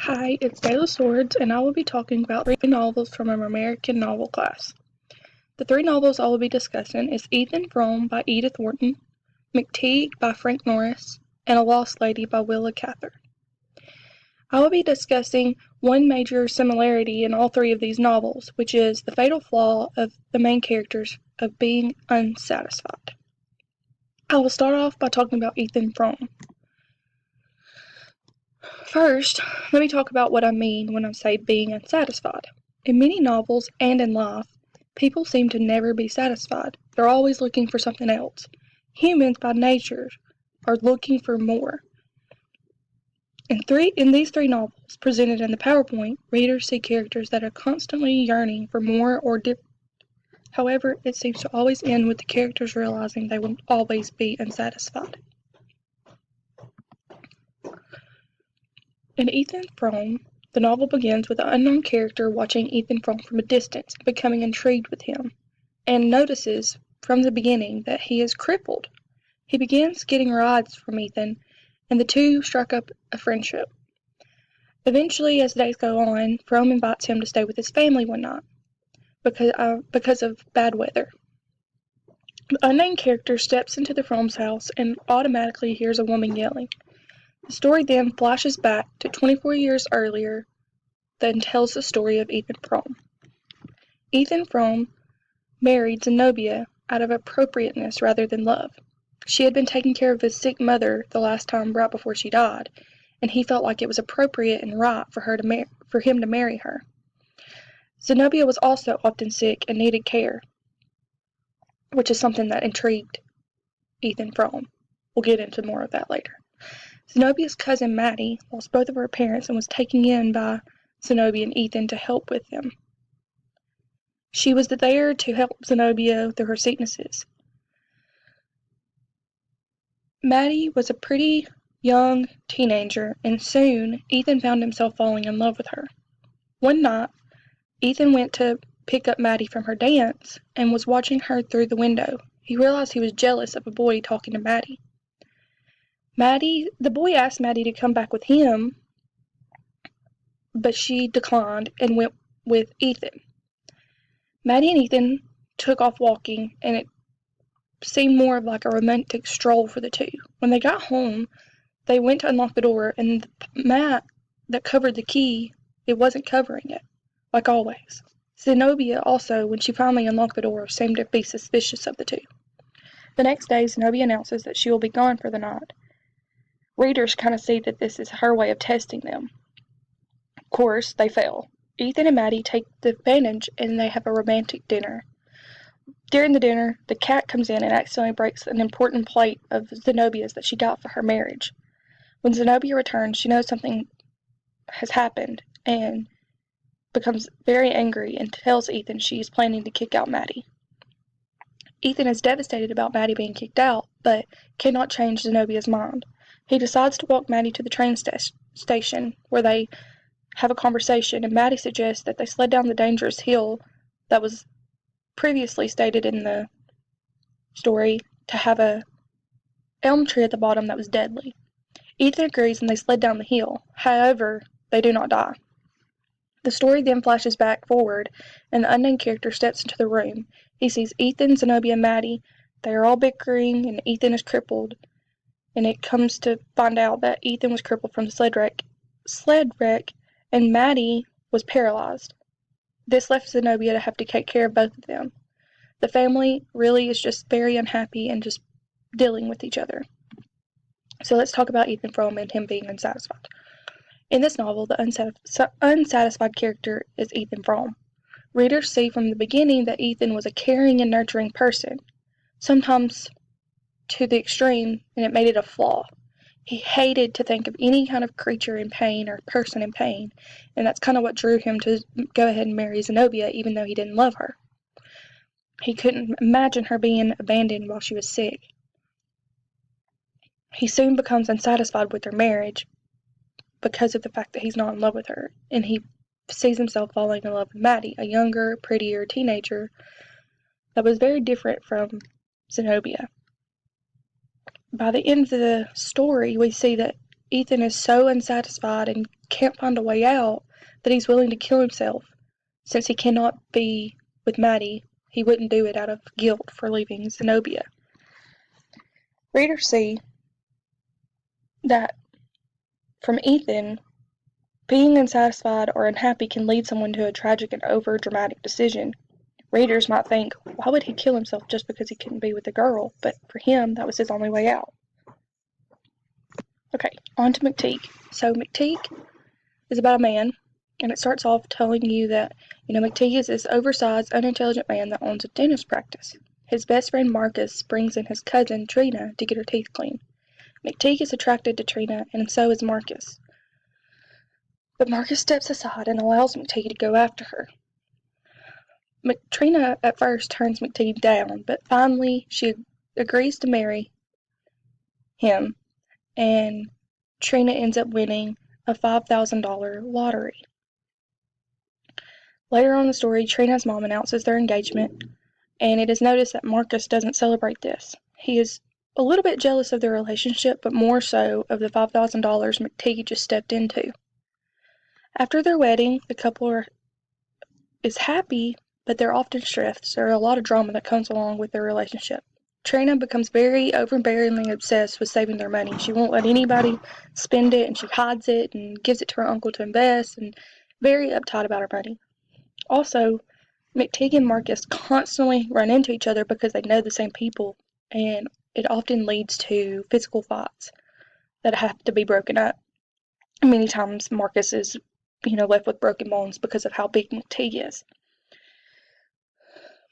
Hi, it's Dayla Swords, and I will be talking about three novels from our American novel class. The three novels I will be discussing is Ethan Frome by Edith Wharton, McTeague by Frank Norris, and A Lost Lady by Willa Cather. I will be discussing one major similarity in all three of these novels, which is the fatal flaw of the main characters of being unsatisfied. I will start off by talking about Ethan Frome. First, let me talk about what I mean when I say being unsatisfied. In many novels and in life, people seem to never be satisfied. They're always looking for something else. Humans, by nature, are looking for more. In these three novels, presented in the PowerPoint, readers see characters that are constantly yearning for more or different. However, it seems to always end with the characters realizing they will always be unsatisfied. In Ethan Frome, the novel begins with an unknown character watching Ethan Frome from a distance, becoming intrigued with him, and notices from the beginning that he is crippled. He begins getting rides from Ethan, and the two strike up a friendship. Eventually, as the days go on, Frome invites him to stay with his family one night because of bad weather. The unnamed character steps into the Frome's house and automatically hears a woman yelling. The story then flashes back to 24 years earlier, then tells the story of Ethan Frome. Ethan Frome married Zenobia out of appropriateness rather than love. She had been taking care of his sick mother the last time right before she died, and he felt like it was appropriate and right for him to marry her. Zenobia was also often sick and needed care, which is something that intrigued Ethan Frome. We'll get into more of that later. Zenobia's cousin Maddie lost both of her parents and was taken in by Zenobia and Ethan to help with them. She was there to help Zenobia through her sicknesses. Maddie was a pretty young teenager, and soon Ethan found himself falling in love with her. One night, Ethan went to pick up Maddie from her dance and was watching her through the window. He realized he was jealous of a boy talking to Maddie. The boy asked Maddie to come back with him, but she declined and went with Ethan. Maddie and Ethan took off walking, and it seemed more of like a romantic stroll for the two. When they got home, they went to unlock the door, and the mat that covered the key, it wasn't covering it, like always. Zenobia also, when she finally unlocked the door, seemed to be suspicious of the two. The next day, Zenobia announces that she will be gone for the night. Readers kind of see that this is her way of testing them. Of course, they fail. Ethan and Maddie take the advantage and they have a romantic dinner. During the dinner, the cat comes in and accidentally breaks an important plate of Zenobia's that she got for her marriage. When Zenobia returns, she knows something has happened and becomes very angry and tells Ethan she is planning to kick out Maddie. Ethan is devastated about Maddie being kicked out, but cannot change Zenobia's mind. He decides to walk Maddie to the train station, where they have a conversation, and Maddie suggests that they sled down the dangerous hill that was previously stated in the story to have a elm tree at the bottom that was deadly. Ethan agrees and they sled down the hill. However, they do not die. The story then flashes back forward, and the unnamed character steps into the room. He sees Ethan, Zenobia, and Maddie. They are all bickering, and Ethan is crippled. And it comes to find out that Ethan was crippled from the sled wreck, and Maddie was paralyzed. This left Zenobia to have to take care of both of them. The family really is just very unhappy and just dealing with each other. So let's talk about Ethan Frome and him being unsatisfied. In this novel, the unsatisfied character is Ethan Frome. Readers see from the beginning that Ethan was a caring and nurturing person, sometimes to the extreme, and it made it a flaw. He hated to think of any kind of creature in pain or person in pain, and that's kind of what drew him to go ahead and marry Zenobia, even though he didn't love her. He couldn't imagine her being abandoned while she was sick. He soon becomes unsatisfied with their marriage because of the fact that he's not in love with her, and he sees himself falling in love with Maddie, a younger, prettier teenager that was very different from Zenobia. By the end of the story, we see that Ethan is so unsatisfied and can't find a way out that he's willing to kill himself. Since he cannot be with Maddie, he wouldn't do it out of guilt for leaving Zenobia. Readers see that from Ethan, being unsatisfied or unhappy can lead someone to a tragic and over-dramatic decision. Readers might think, why would he kill himself just because he couldn't be with the girl? But for him, that was his only way out. Okay, on to McTeague. So McTeague is about a man, and it starts off telling you that, McTeague is this oversized, unintelligent man that owns a dentist practice. His best friend Marcus brings in his cousin Trina to get her teeth cleaned. McTeague is attracted to Trina, and so is Marcus. But Marcus steps aside and allows McTeague to go after her. Trina at first turns McTeague down, but finally she agrees to marry him, and Trina ends up winning a $5,000 lottery. Later on in the story, Trina's mom announces their engagement, and it is noticed that Marcus doesn't celebrate this. He is a little bit jealous of their relationship, but more so of the $5,000 McTeague just stepped into. After their wedding, the couple is happy, but they're often stressed. There's a lot of drama that comes along with their relationship. Trina becomes very overbearingly obsessed with saving their money. She won't let anybody spend it, and she hides it and gives it to her uncle to invest, and very uptight about her money. Also, McTeague and Marcus constantly run into each other because they know the same people, and it often leads to physical fights that have to be broken up. Many times Marcus is, left with broken bones because of how big McTeague is.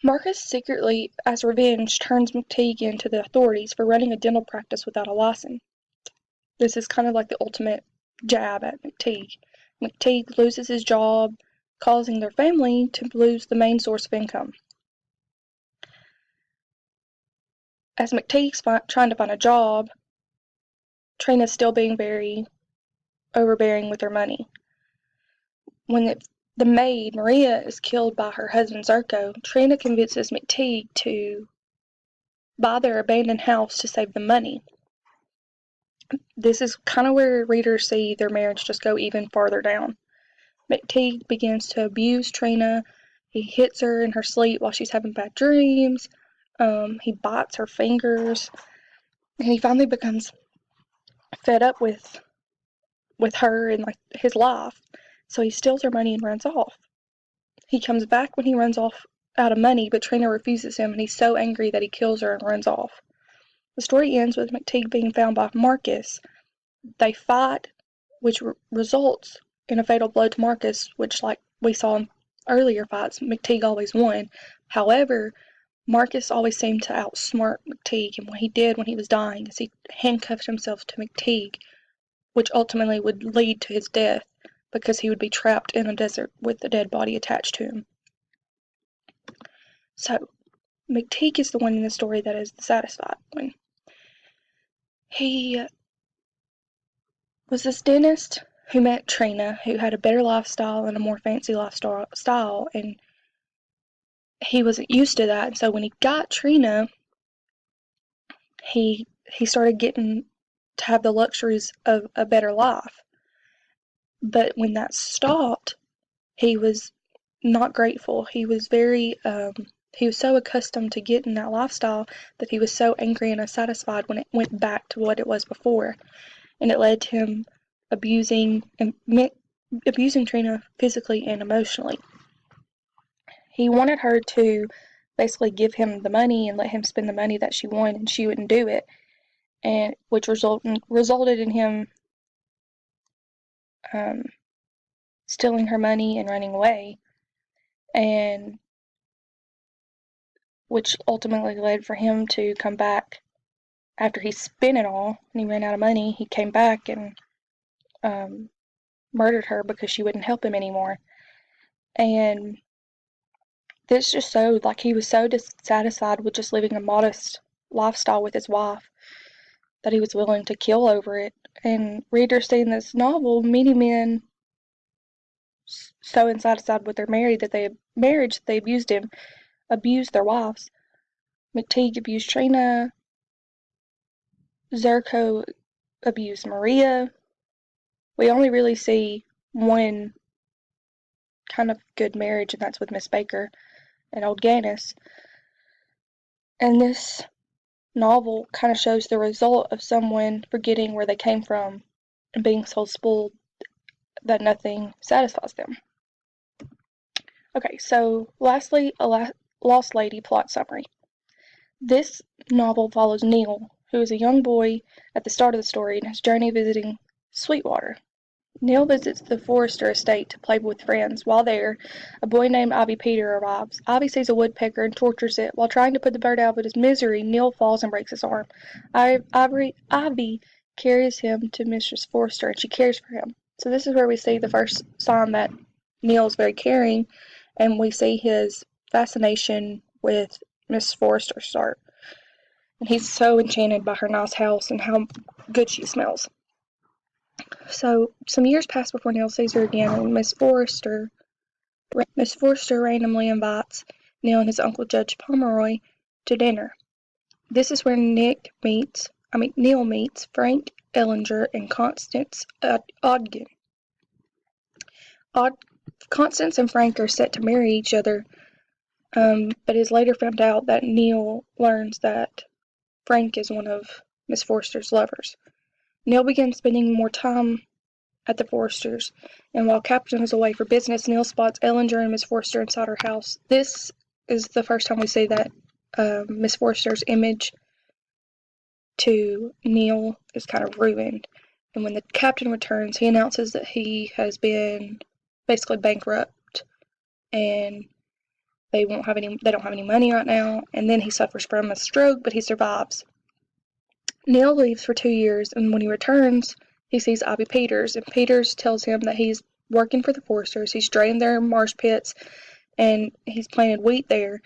Marcus secretly, as revenge, turns McTeague into the authorities for running a dental practice without a license. This is kind of like the ultimate jab at McTeague. McTeague loses his job, causing their family to lose the main source of income. As McTeague's trying to find a job, Trina's still being very overbearing with her money. When the maid, Maria, is killed by her husband Zerko, Trina convinces McTeague to buy their abandoned house to save the money. This is kind of where readers see their marriage just go even farther down. McTeague begins to abuse Trina. He hits her in her sleep while she's having bad dreams. He bites her fingers. And he finally becomes fed up with her and his life. So he steals her money and runs off. He comes back when he runs off out of money, but Trina refuses him, and he's so angry that he kills her and runs off. The story ends with McTeague being found by Marcus. They fight, which results in a fatal blow to Marcus, which, like we saw in earlier fights, McTeague always won. However, Marcus always seemed to outsmart McTeague, and what he did when he was dying is he handcuffed himself to McTeague, which ultimately would lead to his death because he would be trapped in a desert with a dead body attached to him. So, McTeague is the one in the story that is the satisfied one. He was this dentist who met Trina, who had a better lifestyle and a more fancy lifestyle, and he wasn't used to that. And so when he got Trina, he started getting to have the luxuries of a better life. But when that stopped, he was not grateful. He was he was so accustomed to getting that lifestyle that he was so angry and unsatisfied when it went back to what it was before. And it led to him abusing Trina physically and emotionally. He wanted her to basically give him the money and let him spend the money that she won, and she wouldn't do it, and which resulted in him stealing her money and running away, and which ultimately led for him to come back after he spent it all and he ran out of money. He came back and murdered her because she wouldn't help him anymore. And this just showed he was so dissatisfied with just living a modest lifestyle with his wife that he was willing to kill over it. And readers see in this novel many men so unsatisfied with their marriage that they abused their wives. McTeague abused Trina. Zerko abused Maria. we only really see one kind of good marriage, and that's with Miss Baker and old Gaines. And this novel kind of shows the result of someone forgetting where they came from and being so spoiled that nothing satisfies them. Okay, so lastly, a Lost Lady plot summary. This novel follows Neil, who is a young boy at the start of the story and his journey visiting Sweetwater. Neil visits the Forrester estate to play with friends. While there, a boy named Ivy Peter arrives. Ivy sees a woodpecker and tortures it. While trying to put the bird out of its misery, Neil falls and breaks his arm. Ivy carries him to Mistress Forrester, and she cares for him. So this is where we see the first sign that Neil is very caring, and we see his fascination with Miss Forrester start. And he's so enchanted by her nice house and how good she smells. So, some years pass before Neil sees her again, and Miss Forrester randomly invites Neil and his uncle Judge Pomeroy to dinner. This is where Neil meets Frank Ellinger and Constance Ogden. Constance and Frank are set to marry each other, but it is later found out that Neil learns that Frank is one of Miss Forrester's lovers. Neil begins spending more time at the Forresters, and while Captain is away for business, Neil spots Ellinger and Miss Forrester inside her house. This is the first time we see that Miss Forrester's image to Neil is kind of ruined. And when the Captain returns, he announces that he has been basically bankrupt, and they don't have any money right now. And then he suffers from a stroke, but he survives. Neil leaves for 2 years, and when he returns, he sees Ivy Peters, and Peters tells him that he's working for the Forresters. He's drained their marsh pits, and he's planted wheat there.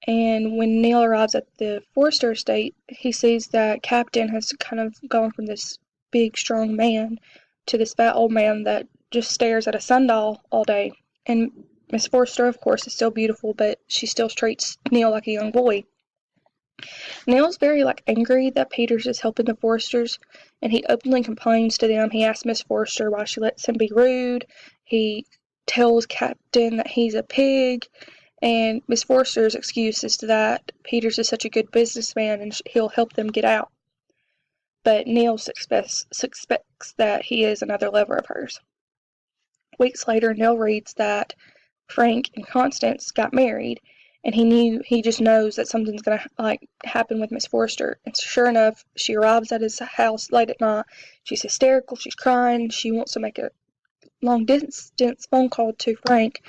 And when Neil arrives at the Forrester estate, he sees that Captain has kind of gone from this big, strong man to this fat old man that just stares at a sundial all day. And Miss Forrester, of course, is still beautiful, but she still treats Neil like a young boy. Neil's very angry that Peters is helping the Forresters, and he openly complains to them. He asks Miss Forrester why she lets him be rude. He tells Captain that he's a pig, and Miss Forrester's excuse is that Peters is such a good businessman and he'll help them get out. But Neil suspects that he is another lover of hers. Weeks later, Neil reads that Frank and Constance got married, and he just knows that something's gonna happen with Miss Forrester. And sure enough, she arrives at his house late at night. She's hysterical, she's crying, she wants to make a long distance phone call to Frank,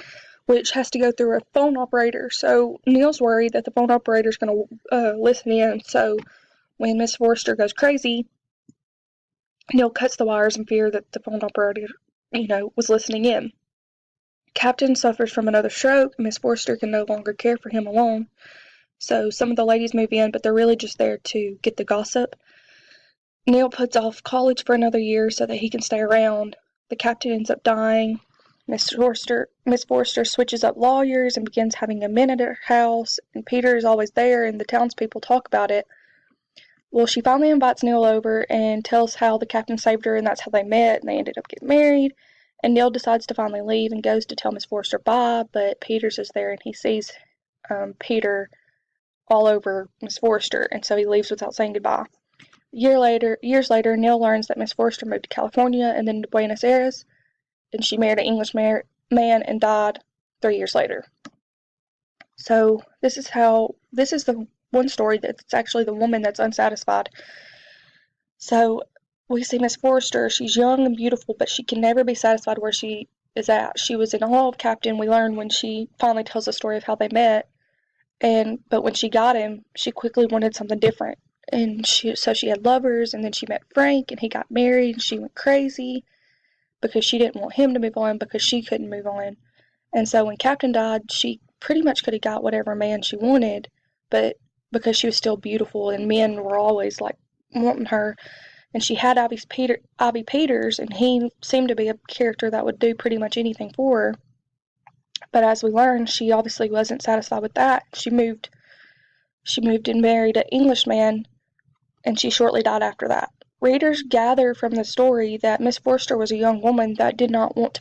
which has to go through a phone operator. So Neil's worried that the phone operator's gonna listen in. So when Miss Forrester goes crazy, Neil cuts the wires in fear that the phone operator, was listening in. Captain suffers from another stroke, and Miss Forrester can no longer care for him alone. So some of the ladies move in, but they're really just there to get the gossip. Neil puts off college for another year so that he can stay around. The captain ends up dying. Miss Forrester switches up lawyers and begins having a men at her house, and Peter is always there, and the townspeople talk about it. Well, she finally invites Neil over and tells how the captain saved her, and that's how they met, and they ended up getting married. And Neil decides to finally leave and goes to tell Miss Forrester bye, but Peters is there, and he sees Peter all over Miss Forrester, and so he leaves without saying goodbye. Years later, Neil learns that Miss Forrester moved to California and then to Buenos Aires, and she married an English man and died 3 years later. So this is the one story that's actually the woman that's unsatisfied. So we see Miss Forrester. She's young and beautiful, but she can never be satisfied where she is at. She was in awe of Captain. We learn when she finally tells the story of how they met, but when she got him, she quickly wanted something different. And she had lovers, and then she met Frank, and he got married, and she went crazy because she didn't want him to move on because she couldn't move on. And so when Captain died, she pretty much could have got whatever man she wanted, but because she was still beautiful and men were always wanting her, and she had Ivy Peters, and he seemed to be a character that would do pretty much anything for her. But as we learned, she obviously wasn't satisfied with that. She moved and married an Englishman, and she shortly died after that. Readers gather from the story that Miss Forster was a young woman that did not want to